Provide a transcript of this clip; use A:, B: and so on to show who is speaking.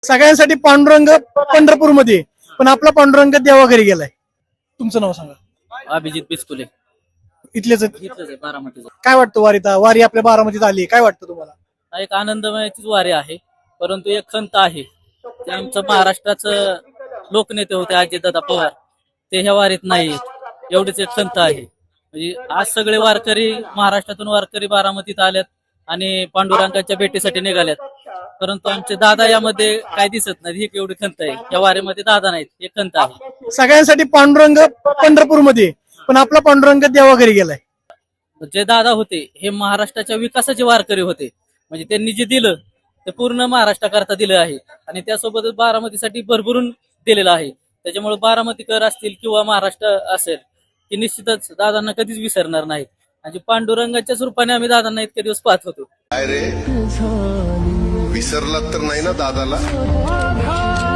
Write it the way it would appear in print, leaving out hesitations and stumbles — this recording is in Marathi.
A: सगळ्यांसाठी पांडुरंग पंढरपूरमध्ये, पण आपला पांडुरंग देवाघरी गेलाय. तुमचं नाव सांगा.
B: अभिजित बिस्कुले.
A: इथलेच आहेत?
B: इथलंच आहे बारामतीचं.
A: काय वाटतं वारी आपल्या बारामतीत आली, काय वाटतं तुम्हाला?
B: हा एक आनंदमयाचीच वारी आहे, परंतु एक खंत आहे. ते आमचं महाराष्ट्राचं लोकनेते होते अजितदादा पवार, ते ह्या वारीत नाही. एवढीच एक खंत आहे. म्हणजे आज सगळे वारकरी महाराष्ट्रातून वारकरी बारामतीत आल्यात आणि पांडुरंगाच्या भेटीसाठी निघाल्यात, परंतु आमचे दादा यामध्ये काय दिसत नाही. ही एवढी खंत आहे. या वारीमध्ये दादा नाहीत, हे खंत आहे.
A: सगळ्यांसाठी पांडुरंग पंढरपूरमध्ये, पण आपला पांडुरंग देवाघरी गेलाय.
B: जे दादा होते हे महाराष्ट्राच्या विकासाचे वारकरी होते. म्हणजे त्यांनी जे दिलं ते पूर्ण महाराष्ट्राकरता दिलं आहे आणि त्यासोबतच बारामतीसाठी भरभरून दिलेलं आहे. त्याच्यामुळे बारामतीकर असतील किंवा महाराष्ट्र असेल की निश्चितच दादांना कधीच विसरणार नाहीत. आणि पांडुरंगाच्या रूपाने आम्ही दादांना इतके दिवस पाहत होतो.
C: काय रे, विसरलात तर नाही ना दादाला?